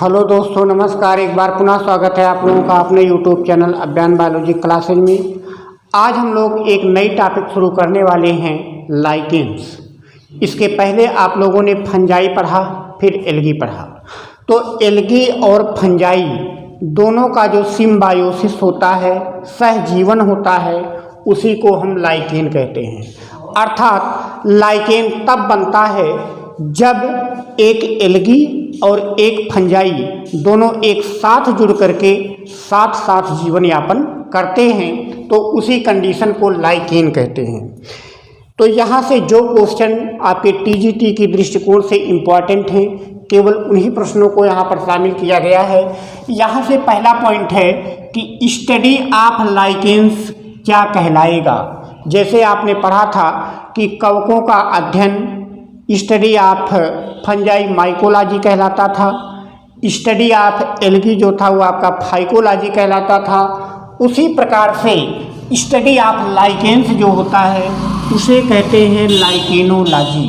Hello दोस्तों, नमस्कार। एक बार पुनः स्वागत है आप लोगों का अपने यूट्यूब चैनल अभियान बायोलॉजी क्लासेज में। आज हम लोग एक नई टॉपिक शुरू करने वाले हैं, लाइकेन्स। इसके पहले आप लोगों ने फंजाई पढ़ा, फिर एल्गी पढ़ा। तो एल्गी और फंजाई दोनों का जो सिम्बायोसिस होता है, सहजीवन होता है, उसी को हम लाइकेन कहते हैं। अर्थात लाइकेन तब बनता है जब एक एल्गी और एक फंजाई दोनों एक साथ जुड़ करके साथ साथ जीवन यापन करते हैं, तो उसी कंडीशन को लाइकेन कहते हैं। तो यहाँ से जो क्वेश्चन आपके टीजीटी की दृष्टिकोण से इम्पॉर्टेंट हैं, केवल उन्हीं प्रश्नों को यहाँ पर शामिल किया गया है। यहाँ से पहला पॉइंट है कि स्टडी ऑफ लाइकेन्स क्या कहलाएगा। जैसे आपने पढ़ा था कि कवकों का अध्ययन स्टडी ऑफ फंजाई माइकोलॉजी कहलाता था, स्टडी ऑफ एल्गी जो था वो आपका फाइकोलॉजी कहलाता था। उसी प्रकार से स्टडी ऑफ लाइकेन्स जो होता है उसे कहते हैं लाइकेनोलॉजी।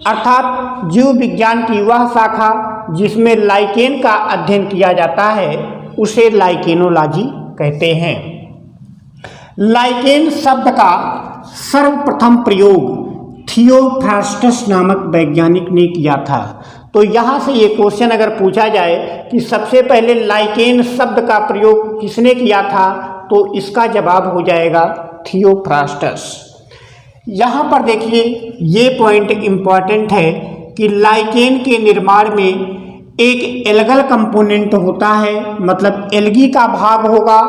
अर्थात जीव विज्ञान की वह शाखा जिसमें लाइकेन का अध्ययन किया जाता है उसे लाइकेनोलॉजी कहते हैं। लाइकेन शब्द का सर्वप्रथम प्रयोग थियोफ्रास्टस नामक वैज्ञानिक ने किया था। तो यहाँ से ये क्वेश्चन अगर पूछा जाए कि सबसे पहले लाइकेन शब्द का प्रयोग किसने किया था, तो इसका जवाब हो जाएगा थियोफ्रास्टस। यहाँ पर देखिए, ये पॉइंट इम्पॉर्टेंट है कि लाइकेन के निर्माण में एक एल्गल कंपोनेंट होता है, मतलब एल्गी का भाग होगा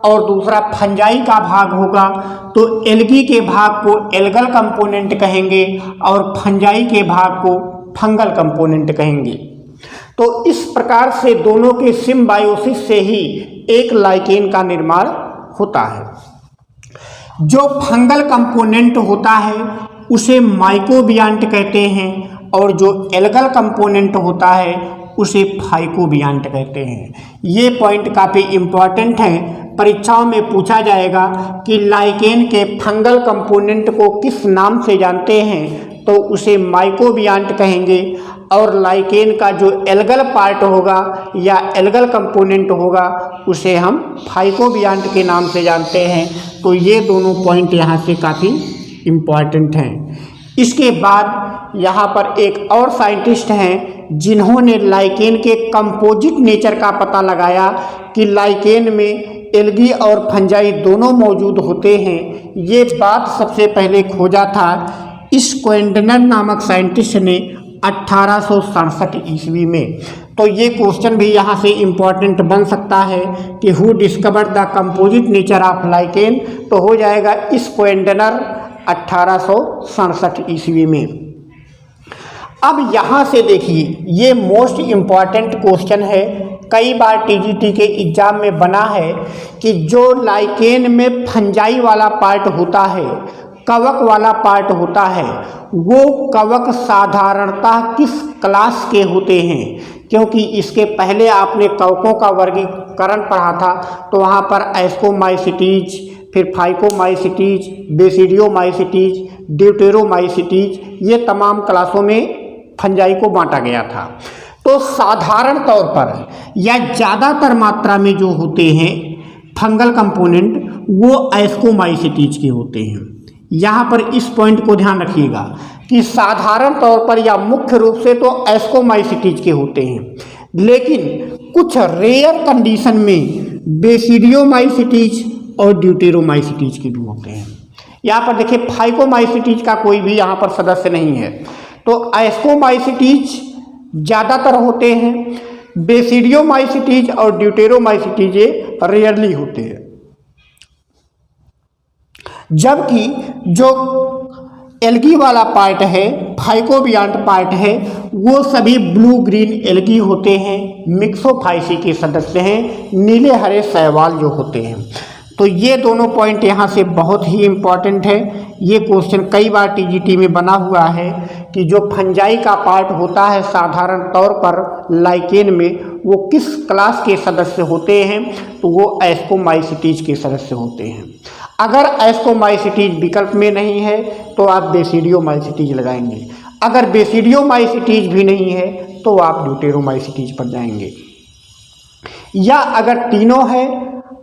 और दूसरा फंजाई का भाग होगा। तो एल्गी के भाग को एल्गल कंपोनेंट कहेंगे और फंजाई के भाग को फंगल कंपोनेंट कहेंगे। तो इस प्रकार से दोनों के सिम्बायोसिस से ही एक लाइकेन का निर्माण होता है। जो फंगल कंपोनेंट होता है उसे माइकोबियांट कहते हैं और जो एल्गल कंपोनेंट होता है उसे फाइकोबियांट कहते हैं। ये पॉइंट काफ़ी इम्पॉर्टेंट है, परीक्षाओं में पूछा जाएगा कि लाइकेन के फंगल कंपोनेंट को किस नाम से जानते हैं, तो उसे माइकोबियांट कहेंगे। और लाइकेन का जो एल्गल पार्ट होगा या एल्गल कंपोनेंट होगा उसे हम फाइकोबियांट के नाम से जानते हैं। तो ये दोनों पॉइंट यहाँ से काफ़ी इम्पॉर्टेंट हैं। इसके बाद यहाँ पर एक और साइंटिस्ट हैं जिन्होंने लाइकेन के कंपोजिट नेचर का पता लगाया कि लाइकेन में एल्गी और फंजाई दोनों मौजूद होते हैं। ये बात सबसे पहले खोजा था स्क्वेंडनर नामक साइंटिस्ट ने 1867 ईस्वी में। तो ये क्वेश्चन भी यहाँ से इम्पॉर्टेंट बन सकता है कि who discovered the composite nature of lichen, तो हो जाएगा स्क्वेंडनर 1867 ईस्वी में। अब यहाँ से देखिए, ये मोस्ट इम्पॉर्टेंट क्वेश्चन है, कई बार टीजीटी के एग्जाम में बना है कि जो लाइकेन में फंजाई वाला पार्ट होता है, कवक वाला पार्ट होता है, वो कवक साधारणतः किस क्लास के होते हैं। क्योंकि इसके पहले आपने कवकों का वर्गीकरण पढ़ा था, तो वहाँ पर एस्कोमाइसिटीज, फिर फाइकोमाइसिटीज, बेसिडियोमाइसिटीज, ड्यूटेरोमाइसिटीज, ये तमाम क्लासों में फंजाई को बांटा गया था। तो साधारण तौर पर या ज़्यादातर मात्रा में जो होते हैं फंगल कंपोनेंट वो एस्कोमाइसिटीज के होते हैं। यहाँ पर इस पॉइंट को ध्यान रखिएगा कि साधारण तौर पर या मुख्य रूप से तो एस्कोमाइसिटीज के होते हैं, लेकिन कुछ रेयर कंडीशन में बेसिडियोमाइसिटीज और ड्यूटेरोमाइसिटीज के भी होते हैं। यहाँ पर देखिए, फाइकोमाइसिटीज का कोई भी यहाँ पर सदस्य नहीं है। तो एस्कोमाइसिटीज ज़्यादातर होते हैं, बेसिडियोमाइसिटीज और ड्यूटेरोमाइसिटीज रेयरली होते हैं। जबकि जो एल्गी वाला पार्ट है, फाइकोबियांट पार्ट है, वो सभी ब्लू ग्रीन एल्गी होते हैं, मिक्सोफाइसी के सदस्य हैं, नीले हरे शैवाल जो होते हैं। तो ये दोनों पॉइंट यहाँ से बहुत ही इम्पॉर्टेंट है। ये क्वेश्चन कई बार टीजीटी में बना हुआ है कि जो फंजाई का पार्ट होता है साधारण तौर पर लाइकेन में, वो किस क्लास के सदस्य होते हैं, तो वो एस्कोमाइसिटीज के सदस्य होते हैं। अगर एस्कोमाइसिटीज विकल्प में नहीं है तो आप बेसिडियोमाइसिटीज लगाएंगे। अगर बेसिडियोमाइसिटीज भी नहीं है तो आप ड्यूटेरोमाइसीटीज पर जाएंगे। या अगर तीनों है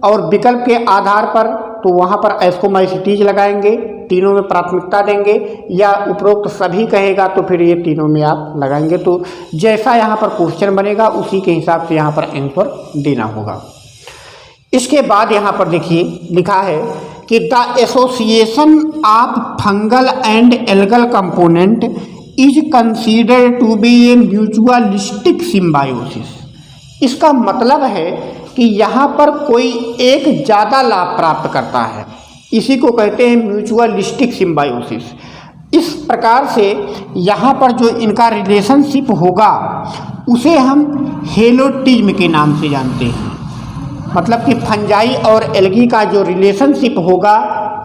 और विकल्प के आधार पर तो वहाँ पर एस्कोमाइसीटीज लगाएंगे, तीनों में प्राथमिकता देंगे, या उपरोक्त सभी कहेगा तो फिर ये तीनों में आप लगाएंगे। तो जैसा यहाँ पर क्वेश्चन बनेगा उसी के हिसाब से यहाँ पर आंसर देना होगा। इसके बाद यहाँ पर देखिए लिखा है कि the association of fungal and algal component is considered to be a mutualistic symbiosis. इसका मतलब है कि यहाँ पर कोई एक ज़्यादा लाभ प्राप्त करता है, इसी को कहते हैं म्यूचुअलिस्टिक सिम्बायोसिस। इस प्रकार से यहाँ पर जो इनका रिलेशनशिप होगा उसे हम हेलोटिज्म के नाम से जानते हैं। मतलब कि फंजाई और एल्गी का जो रिलेशनशिप होगा,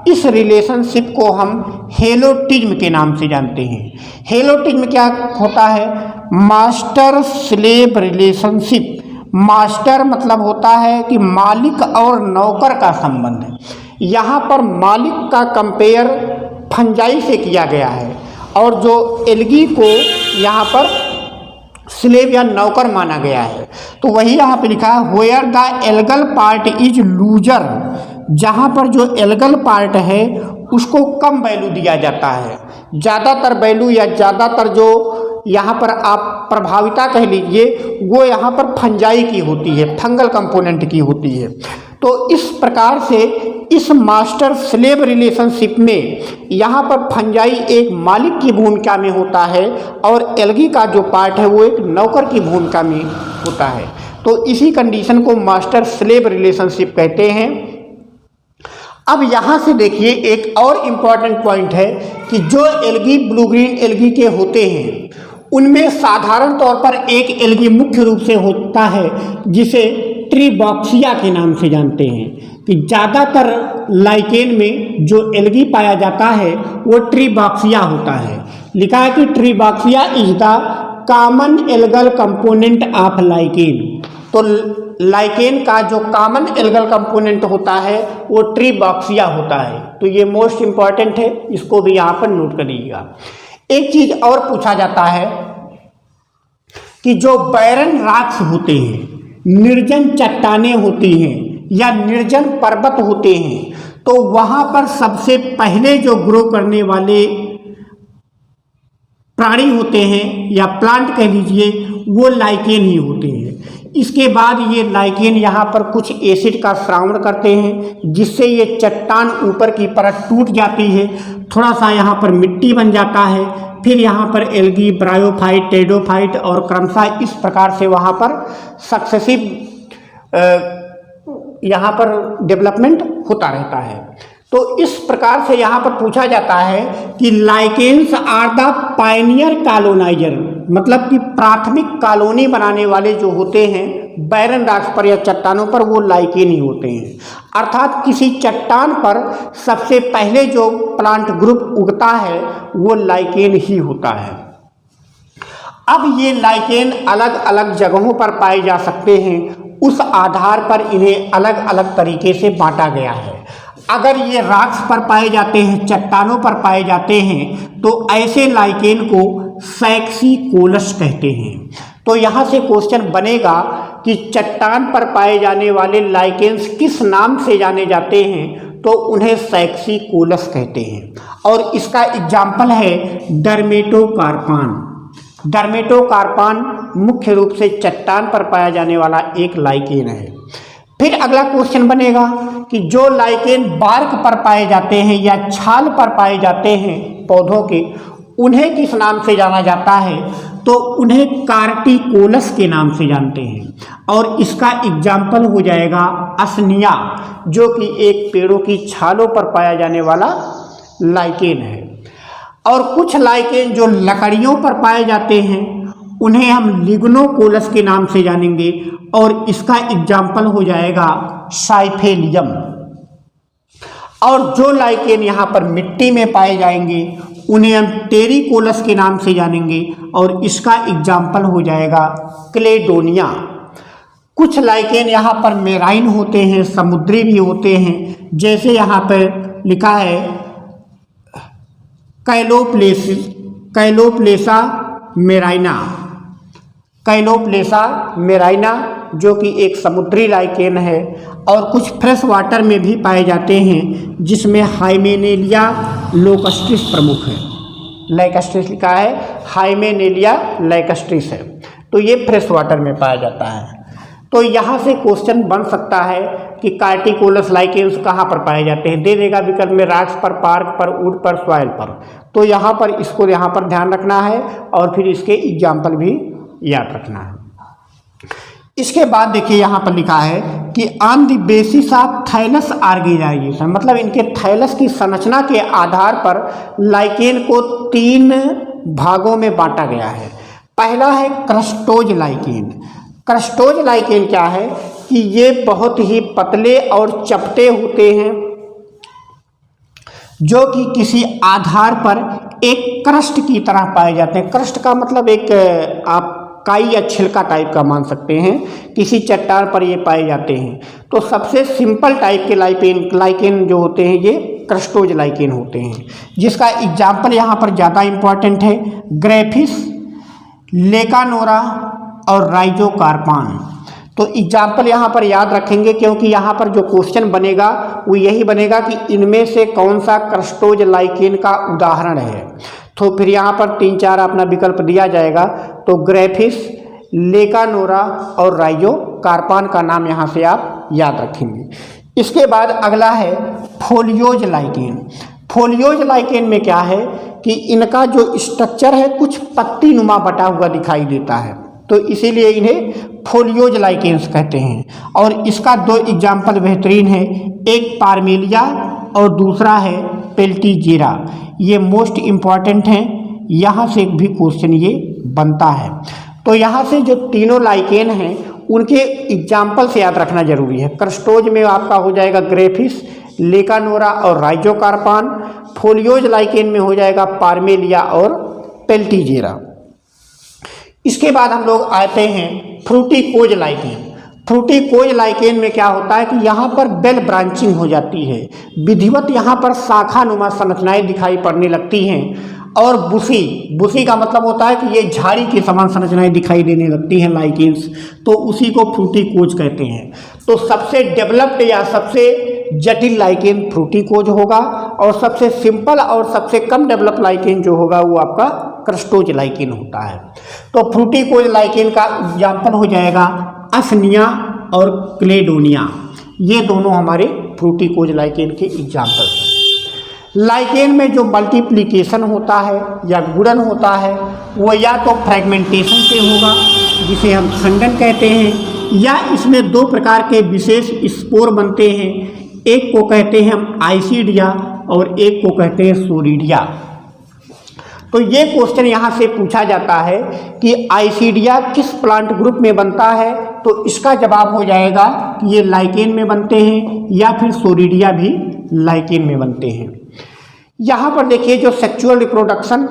इस रिलेशनशिप को हम हेलोटिज्म के नाम से जानते हैं। हेलोटिज्म क्या होता है? Master slave relationship. मास्टर मतलब होता है कि मालिक और नौकर का संबंध है। यहाँ पर मालिक का कंपेयर फंजाई से किया गया है और जो एल्गी को यहाँ पर स्लेव या नौकर माना गया है। तो वही यहाँ पे लिखा है where the algal part is loser. जहाँ पर जो एल्गल पार्ट है उसको कम वैल्यू दिया जाता है। ज़्यादातर वैल्यू या ज़्यादातर जो यहाँ पर आप प्रभाविता कह लीजिए वो यहाँ पर फंजाई की होती है, फंगल कंपोनेंट की होती है। तो इस प्रकार से इस मास्टर स्लेव रिलेशनशिप में यहाँ पर फंजाई एक मालिक की भूमिका में होता है और एल्गी का जो पार्ट है वो एक नौकर की भूमिका में होता है। तो इसी कंडीशन को मास्टर स्लेव रिलेशनशिप कहते हैं। अब यहाँ से देखिए एक और इम्पॉर्टेंट पॉइंट है कि जो एल्गी ब्लू ग्रीन एल्गी के होते हैं उनमें साधारण तौर पर एक एल्गी मुख्य रूप से होता है जिसे ट्रीबॉक्सिया के नाम से जानते हैं। कि ज़्यादातर लाइकेन में जो एल्गी पाया जाता है वो ट्रीबॉक्सिया होता है। लिखा है कि Trebouxia is the common algal component of lichen. तो लाइकेन का जो कॉमन एल्गल कंपोनेंट होता है वो ट्रीबॉक्सिया होता है। तो ये मोस्ट इम्पॉर्टेंट है, इसको भी यहाँ पर नोट करिएगा। एक चीज और पूछा जाता है कि जो बैरन रॉक्स होते हैं, निर्जन चट्टानें होती हैं या निर्जन पर्वत होते हैं, तो वहां पर सबसे पहले जो ग्रो करने वाले प्राणी होते हैं या प्लांट कह लीजिए वो लाइकेन ही होते हैं। इसके बाद ये लाइकेन यहाँ पर कुछ एसिड का श्रावण करते हैं जिससे ये चट्टान ऊपर की परत टूट जाती है, थोड़ा सा यहाँ पर मिट्टी बन जाता है, फिर यहाँ पर एल्गी, ब्रायोफाइट, टेडोफाइट और क्रमशः इस प्रकार से वहाँ पर सक्सेसिव यहाँ पर डेवलपमेंट होता रहता है। तो इस प्रकार से यहाँ पर पूछा जाता है कि lichens are the pioneer coloniser, मतलब कि प्राथमिक कॉलोनी बनाने वाले जो होते हैं बैरन रॉक्स पर या चट्टानों पर वो लाइकेन ही होते हैं। अर्थात किसी चट्टान पर सबसे पहले जो प्लांट ग्रुप उगता है वो लाइकेन ही होता है। अब ये लाइकेन अलग अलग जगहों पर पाए जा सकते हैं, उस आधार पर इन्हें अलग अलग तरीके से बांटा गया है। अगर ये रॉक्स पर पाए जाते हैं, चट्टानों पर पाए जाते हैं, तो ऐसे लाइकेन को सैक्सीकोलस कहते हैं। तो यहाँ से क्वेश्चन बनेगा कि चट्टान पर पाए जाने वाले लाइकेन्स किस नाम से जाने जाते हैं, तो उन्हें सैक्सीकोलस कहते हैं। और इसका एग्जाम्पल है डर्मेटोकार्पान। डर्मेटोकार्पान मुख्य रूप से चट्टान पर पाया जाने वाला एक लाइकेन है। फिर अगला क्वेश्चन बनेगा कि जो लाइकेन बार्क पर पाए जाते हैं या छाल पर पाए जाते हैं पौधों के, उन्हें किस नाम से जाना जाता है, तो उन्हें कार्टिकोलस के नाम से जानते हैं। और इसका एग्जाम्पल हो जाएगा असनिया, जो कि एक पेड़ों की छालों पर पाया जाने वाला लाइकेन है। और कुछ लाइकेन जो लकड़ियों पर पाए जाते हैं उन्हें हम लिग्नोकोलस के नाम से जानेंगे, और इसका एग्जाम्पल हो जाएगा साइफेलियम। और जो लाइकेन यहाँ पर मिट्टी में पाए जाएंगे उन्हें हम टेरिकोलस के नाम से जानेंगे, और इसका एग्जाम्पल हो जाएगा क्लेडोनिया। कुछ लाइकेन यहाँ पर मेराइन होते हैं, समुद्री भी होते हैं, जैसे यहाँ पर लिखा है कैलोप्लेसा मेराइना। कैलोप्लेसा मेराइना जो कि एक समुद्री लाइकेन है, और कुछ फ्रेश वाटर में भी पाए जाते हैं जिसमें हाइमेनेलिया लोकस्ट्रिस प्रमुख है। लैकस्ट्रिस लिखा है, हाइमेनेलिया लैकस्ट्रिस है, तो ये फ्रेश वाटर में पाया जाता है। तो यहाँ से क्वेश्चन बन सकता है कि कार्टिकोलस लाइकेन्स कहाँ पर पाए जाते हैं, दे देगा विकल्प में रॉक्स पर, पार्क पर, वुड पर, सॉइल पर। तो यहाँ पर इसको यहाँ पर ध्यान रखना है और फिर इसके एग्जाम्पल भी याद रखना है। इसके बाद देखिए यहाँ पर लिखा है कि on the basis of thallus organisation, मतलब इनके थैलस की संरचना के आधार पर लाइकेन को 3 भागों में बांटा गया है। पहला है क्रस्टोज लाइकेन। क्रस्टोज लाइकेन क्या है कि ये बहुत ही पतले और चपटे होते हैं जो कि किसी आधार पर एक क्रस्ट की तरह पाए जाते हैं। क्रस्ट का मतलब एक आप काई या छिलका टाइप का मान सकते हैं, किसी चट्टान पर ये पाए जाते हैं। तो सबसे सिंपल टाइप के लाइकेन जो होते हैं ये क्रस्टोज लाइकेन होते हैं, जिसका एग्जाम्पल यहाँ पर ज़्यादा इम्पॉर्टेंट है, ग्रेफिस, लेकानोरा और राइजोकार्पान। तो एग्जाम्पल यहाँ पर याद रखेंगे क्योंकि यहाँ पर जो क्वेश्चन बनेगा वो यही बनेगा कि इनमें से कौन सा क्रस्टोज लाइकेन का उदाहरण है। तो फिर यहाँ पर 3-4 अपना विकल्प दिया जाएगा, तो ग्रेफिस, लेकानोरा और राइजोकार्पान का नाम यहाँ से आप याद रखेंगे। इसके बाद अगला है फोलियोज लाइकेन। फोलियोज लाइकेन में क्या है कि इनका जो स्ट्रक्चर है कुछ पत्ती नुमा बटा हुआ दिखाई देता है, तो इसीलिए इन्हें फोलियोज लाइकेन्स कहते हैं। और इसका 2 एग्जाम्पल बेहतरीन है, एक पार्मेलिया और दूसरा है पेल्टीजेरा। ये मोस्ट इम्पॉर्टेंट हैं, यहाँ से भी क्वेश्चन ये बनता है। तो यहाँ से जो तीनों लाइकेन हैं उनके एग्जाम्पल से याद रखना जरूरी है। क्रस्टोज में आपका हो जाएगा ग्रेफिस, लेकानोरा और राइजोकार्पान। फोलियोज लाइकेन में हो जाएगा पार्मेलिया और पेल्टीजेरा। इसके बाद हम लोग आते हैं फ्रूटिकोज लाइकेन। फ्रूटिकोज लाइकेन में क्या होता है कि यहाँ पर बेल ब्रांचिंग हो जाती है, विधिवत यहाँ पर शाखा नुमा संरचनाएं दिखाई पड़ने लगती हैं, और बुशी का मतलब होता है कि ये झाड़ी की समान संरचनाएं दिखाई देने लगती हैं लाइकेन्स, तो उसी को फ्रूटिकोज कहते हैं। तो सबसे डेवलप्ड या सबसे जटिल लाइकेन फ्रूटिकोज होगा, और सबसे सिंपल और सबसे कम डेवलप लाइकेन जो होगा वो आपका क्रस्टोज लाइकेन होता है। तो फ्रूटिकोज लाइकेन का एग्जाम्पल हो जाएगा असनिया और क्लेडोनिया, ये दोनों हमारे फ्रूटिकोज लाइकेन के एग्जाम्पल हैं। लाइकेन में जो मल्टीप्लिकेशन होता है या गुणन होता है वो या तो फ्रेगमेंटेशन से होगा जिसे हम खंडन कहते हैं, या इसमें 2 प्रकार के विशेष स्पोर बनते हैं, एक को कहते हैं हम आइसिडिया और एक को कहते हैं सोरिडिया। तो ये क्वेश्चन यहाँ से पूछा जाता है कि आइसिडिया किस प्लांट ग्रुप में बनता है, तो इसका जवाब हो जाएगा कि ये लाइकेन में बनते हैं या फिर सोरिडिया भी लाइकेन में बनते हैं। यहाँ पर देखिए जो सेक्सुअल रिप्रोडक्शन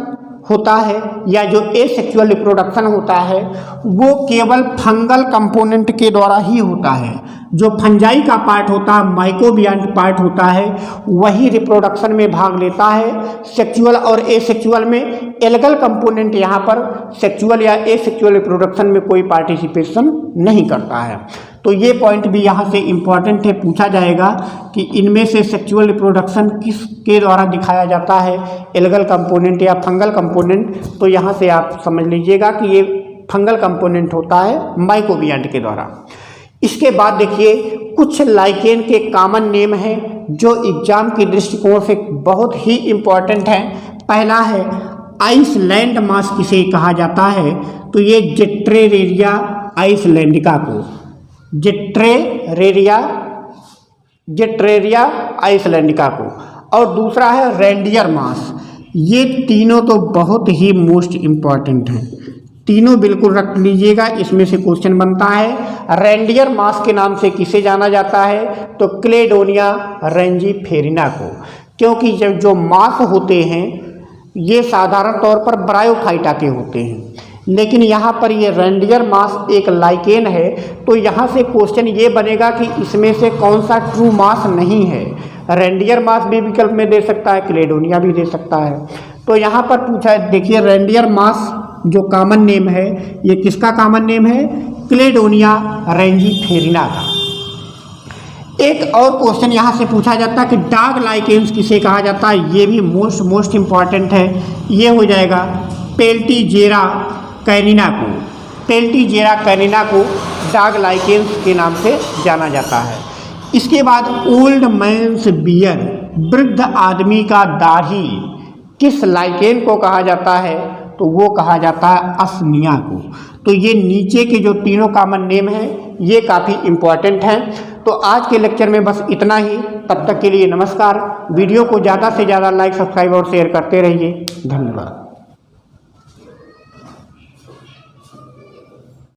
होता है या जो एसेक्सुअल रिप्रोडक्शन होता है वो केवल फंगल कंपोनेंट के द्वारा ही होता है। जो फंजाई का पार्ट होता है, माइकोबियंट पार्ट होता है, वही रिप्रोडक्शन में भाग लेता है। सेक्सुअल और एसेक्सुअल में एल्गल कंपोनेंट यहाँ पर सेक्सुअल या एसेक्सुअल रिप्रोडक्शन में कोई पार्टिसिपेशन नहीं करता है। तो ये पॉइंट भी यहाँ से इम्पॉर्टेंट है, पूछा जाएगा कि इनमें से सेक्सुअल रिप्रोडक्शन किसके द्वारा दिखाया जाता है, एल्गल कंपोनेंट या फंगल कंपोनेंट। तो यहाँ से आप समझ लीजिएगा कि ये फंगल कंपोनेंट होता है माइकोबियंट के द्वारा। इसके बाद देखिए कुछ लाइकेन के कॉमन नेम हैं जो एग्जाम के दृष्टिकोण से बहुत ही इम्पॉर्टेंट हैं। पहला है आइसलैंड मास किसे कहा जाता है, तो ये जेट्रेरेरिया आइसलैंडिका को, जेट्रेरिया आइसलैंडिका को, और दूसरा है रेंडियर मास। ये तीनों तो बहुत ही मोस्ट इम्पॉर्टेंट हैं, तीनों बिल्कुल रख लीजिएगा, इसमें से क्वेश्चन बनता है। रेंडियर मास के नाम से किसे जाना जाता है, तो क्लेडोनिया रेंजीफेरिना को, क्योंकि जो मास होते हैं ये साधारण तौर पर ब्रायोफाइटा के होते हैं, लेकिन यहाँ पर ये रेंडियर मास एक लाइकेन है। तो यहाँ से क्वेश्चन ये बनेगा कि इसमें से कौन सा ट्रू मास नहीं है। रेंडियर मास भी विकल्प में दे सकता है, क्लेडोनिया भी दे सकता है। तो यहाँ पर पूछा है, देखिए रेंडियर मास जो कॉमन नेम है, ये किसका कॉमन नेम है? क्लेडोनिया रेंजीफेरिना का। एक और क्वेश्चन यहाँ से पूछा जाता है कि डार्क लाइकेन्स किसे कहा जाता है? ये भी मोस्ट इम्पॉर्टेंट है। ये हो जाएगा पेल्टीजेरा कैनिना को। पेल्टीजेरा कैनिना को डार्क लाइकेन्स के नाम से जाना जाता है। इसके बाद ओल्ड मैन्स बियर, वृद्ध आदमी का दाढ़ी, किस लाइकेन को कहा जाता है? तो वो कहा जाता है असनिया को। तो ये नीचे के जो तीनों कॉमन नेम हैं ये काफ़ी इम्पॉर्टेंट हैं। तो आज के लेक्चर में बस इतना ही। तब तक के लिए नमस्कार। वीडियो को ज़्यादा से ज़्यादा लाइक, सब्सक्राइब और शेयर करते रहिए। धन्यवाद।